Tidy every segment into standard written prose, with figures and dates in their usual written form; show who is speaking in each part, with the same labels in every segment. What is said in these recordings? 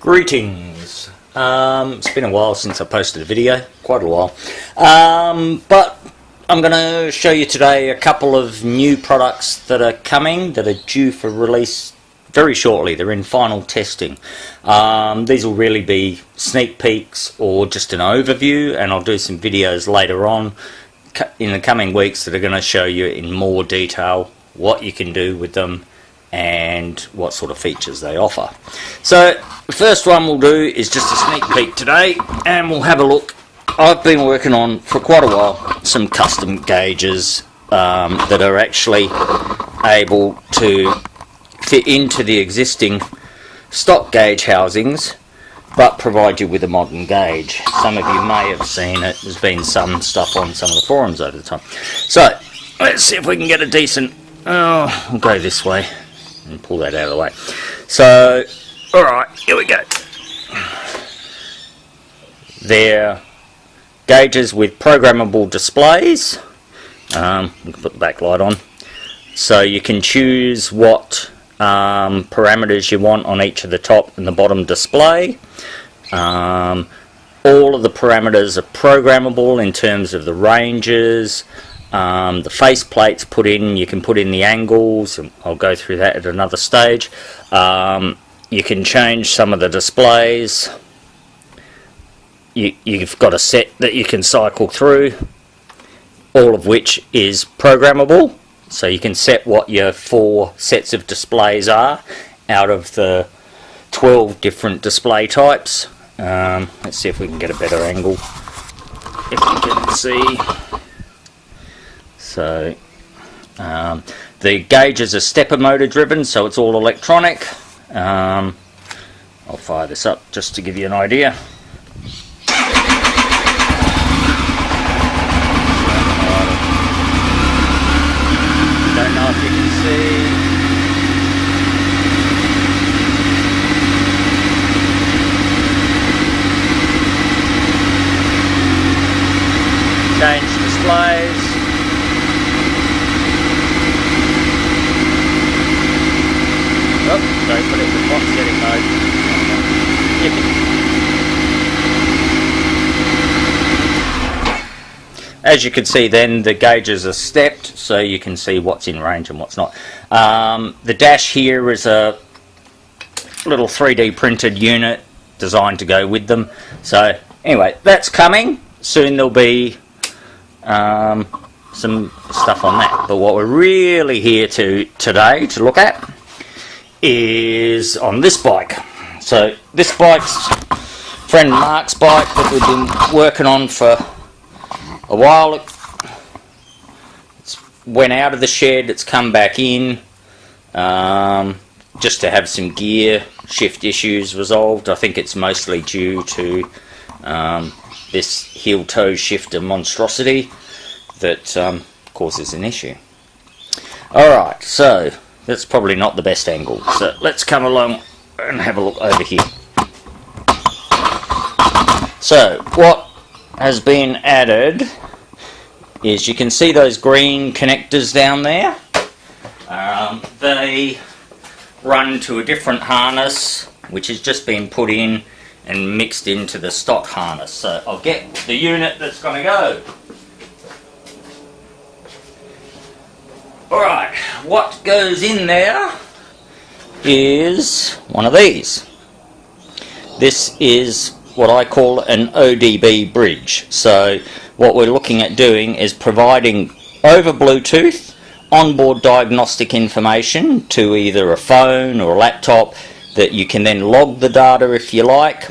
Speaker 1: Greetings. It's been a while since I posted a video, quite a while. But I'm going to show you today a couple of new products that are coming, that are due for release very shortly. They're in final testing. These will really be sneak peeks or just an overview, and I'll do some videos later on in the coming weeks that are going to show you in more detail what you can do with them and what sort of features they offer. So the first one we'll do is just a sneak peek today, and we'll have a look. I've been working on for quite a while some custom gauges that are actually able to fit into the existing stock gauge housings but provide you with a modern gauge. Some of you may have seen it. There's been some stuff on some of the forums over the time. So let's see if we can get a decent... Oh, we'll go this way and pull that out of the way. So, alright, here we go. They're gauges with programmable displays. We can put the backlight on. So you can choose what parameters you want on each of the top and the bottom display. All of the parameters are programmable in terms of the ranges. The face plates put in, you can put in the angles, and I'll go through that at another stage. You can change some of the displays. You've got a set that you can cycle through, all of which is programmable. So you can set what your 4 sets of displays are out of the 12 different display types. Let's see if we can get a better angle, if you can see. So the gauges are stepper motor driven, so it's all electronic. I'll fire this up just to give you an idea. Don't know if you can see. Change displays. Oh, sorry, put it in the box setting mode. As you can see then, the gauges are stepped, so you can see what's in range and what's not. The dash here is a little 3D printed unit designed to go with them. So anyway, that's coming. Soon there'll be some stuff on that. But what we're really here today to look at is on this bike. So this bike's friend Mark's bike that we've been working on for a while. It's went out of the shed, it's come back in just to have some gear shift issues resolved. I think it's mostly due to this heel toe shifter monstrosity that causes an issue. Alright, so that's probably not the best angle, so let's come along and have a look over here. So what has been added is, you can see those green connectors down there. They run to a different harness which has just been put in and mixed into the stock harness. So I'll get the unit that's going to go. Alright, what goes in there is one of these. This is what I call an OBD Bridge. So what we're looking at doing is providing over Bluetooth onboard diagnostic information to either a phone or a laptop that you can then log the data if you like.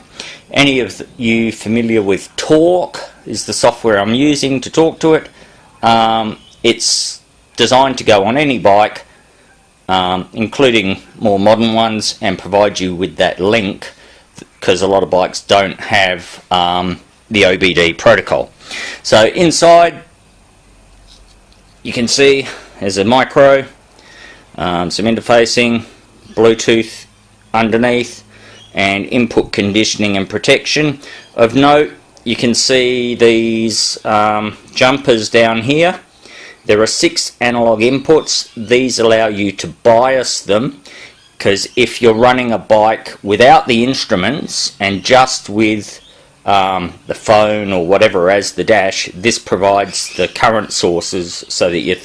Speaker 1: Any of you familiar with Talk is the software I'm using to talk to it. It's designed to go on any bike, including more modern ones, and provide you with that link, because a lot of bikes don't have the OBD protocol. So inside you can see there's a micro, some interfacing, Bluetooth underneath, and input conditioning and protection. Of note, you can see these jumpers down here. There are 6 analog inputs. These allow you to bias them because if you're running a bike without the instruments and just with the phone or whatever as the dash, this provides the current sources so that your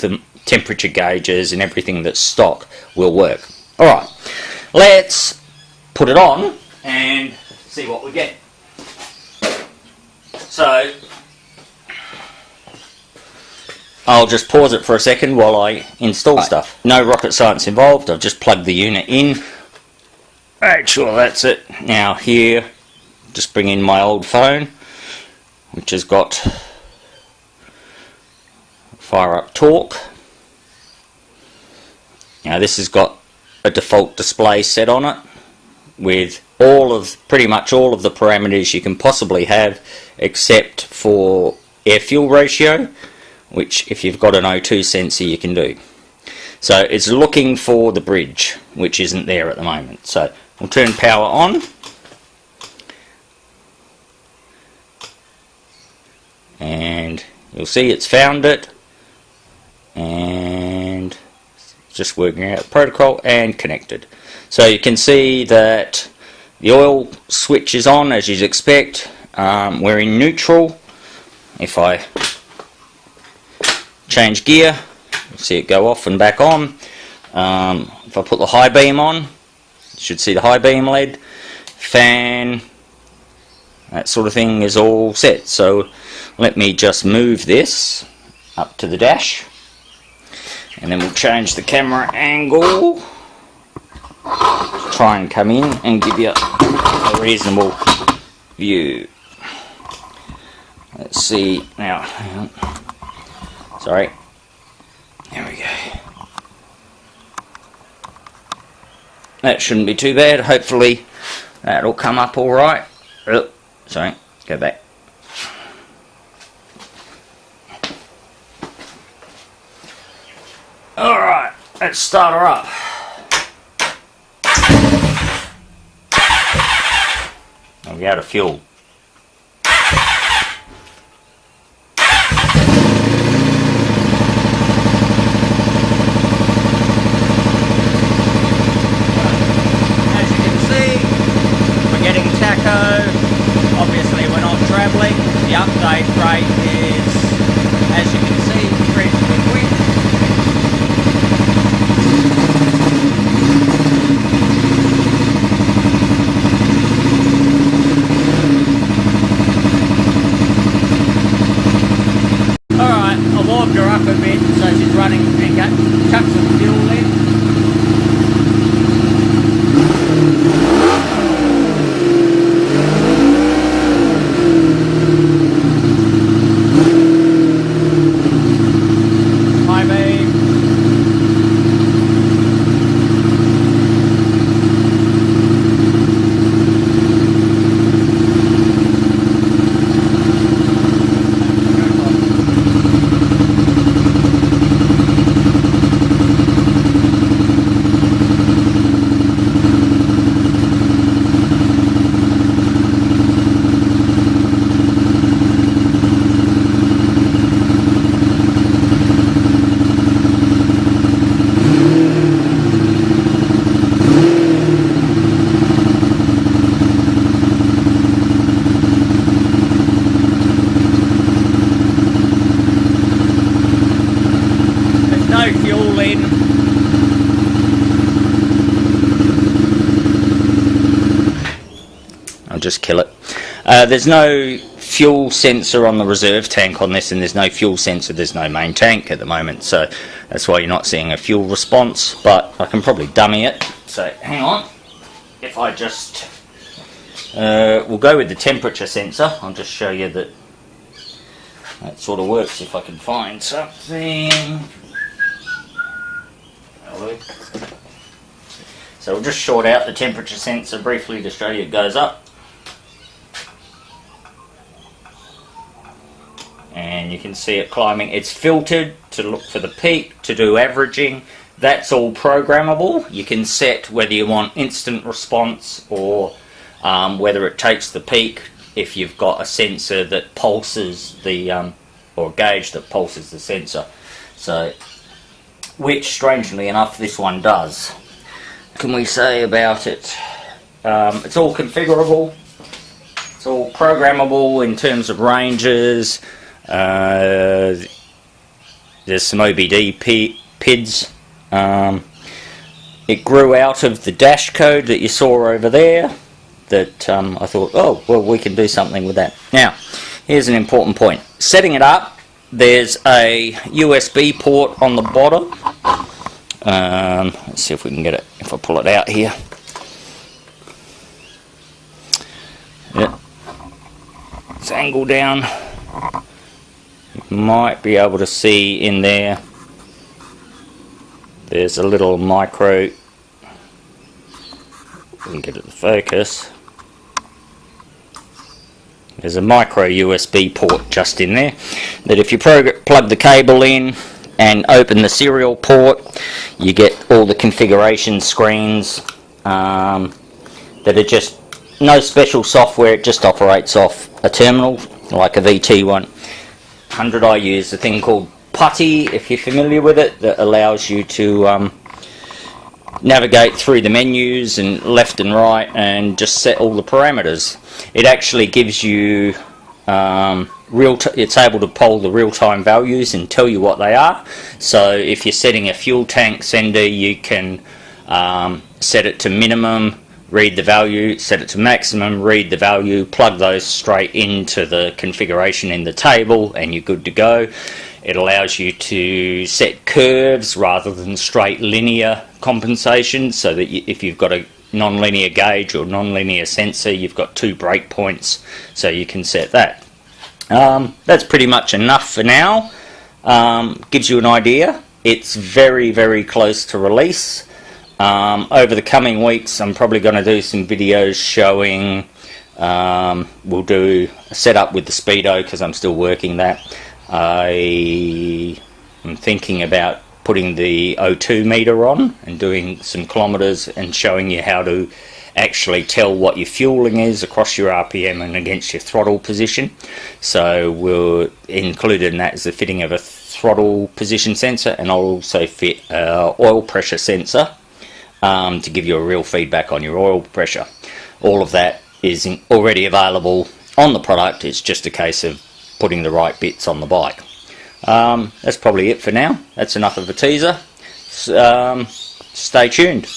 Speaker 1: temperature gauges and everything that's stock will work. Alright, let's put it on and see what we get. So I'll just pause it for a second while I install stuff. No rocket science involved. I've just plugged the unit in. Make sure that's it. Now here, just bring in my old phone, which has got fire up torque. Now this has got a default display set on it with pretty much all of the parameters you can possibly have, except for air fuel ratio, which if you've got an O2 sensor you can do. So it's looking for the bridge, which isn't there at the moment. So we'll turn power on. And you'll see it's found it. And just working out the protocol and connected. So you can see that the oil switch is on as you'd expect. We're in neutral. If I change gear, you'll see it go off and back on. If I put the high beam on, you should see the high beam LED, fan, that sort of thing is all set. So let me just move this up to the dash, and then we'll change the camera angle to try and come in and give you a reasonable view. Let's see now. Hang on. Sorry. There we go. That shouldn't be too bad. Hopefully that'll come up all right. Oh, sorry. Go back. Alright, let's start her up. I'll be out of fuel. As you can see, we're getting tacho. Obviously we're not travelling. The update rate is, as you can see, reasonably quick. Her up a bit so she's running and chuck some fuel in. High beam. Fuel in. I'll just kill it. There's no fuel sensor on the reserve tank on this, and there's no fuel sensor, there's no main tank at the moment, so that's why you're not seeing a fuel response, but I can probably dummy it. So hang on, if I just we'll go with the temperature sensor. I'll just show you that sort of works if I can find something. So we'll just short out the temperature sensor briefly to show you it goes up. And you can see it climbing. It's filtered to look for the peak, to do averaging. That's all programmable. You can set whether you want instant response or whether it takes the peak if you've got a sensor that pulses the, or a gauge that pulses the sensor. So, which strangely enough this one does. can we say about it? It's all configurable. It's all programmable in terms of ranges. There's some OBD PIDs. It grew out of the dash code that you saw over there. That I thought, oh, well, we can do something with that. Now, here's an important point. Setting it up, there's a USB port on the bottom. Let's see if we can get it, if I pull it out here. Yep. It's angled down. You might be able to see in there. There's a little micro. We can get it to focus. There's a micro USB port just in there. That if you plug the cable in and open the serial port, you get all the configuration screens that are just no special software. It just operates off a terminal like a VT100. I use a thing called Putty, if you're familiar with it, that allows you to navigate through the menus and left and right and just set all the parameters. It actually gives you it's able to poll the real-time values and tell you what they are. So if you're setting a fuel tank sender, you can set it to minimum, read the value, set it to maximum, read the value, plug those straight into the configuration in the table, and you're good to go. It allows you to set curves rather than straight linear compensation, so that if you've got a non-linear gauge or non-linear sensor, you've got 2 breakpoints, so you can set that. That's pretty much enough for now. Gives you an idea. It's very, very close to release. Over the coming weeks, I'm probably going to do some videos showing. We'll do a setup with the speedo because I'm still working that. I am thinking about putting the O2 meter on and doing some kilometers and showing you how to actually tell what your fueling is across your RPM and against your throttle position. So we'll include in that is the fitting of a throttle position sensor, and I'll also fit an oil pressure sensor to give you a real feedback on your oil pressure. All of that is already available on the product. It's just a case of putting the right bits on the bike. That's probably it for now. That's enough of a teaser. Stay tuned.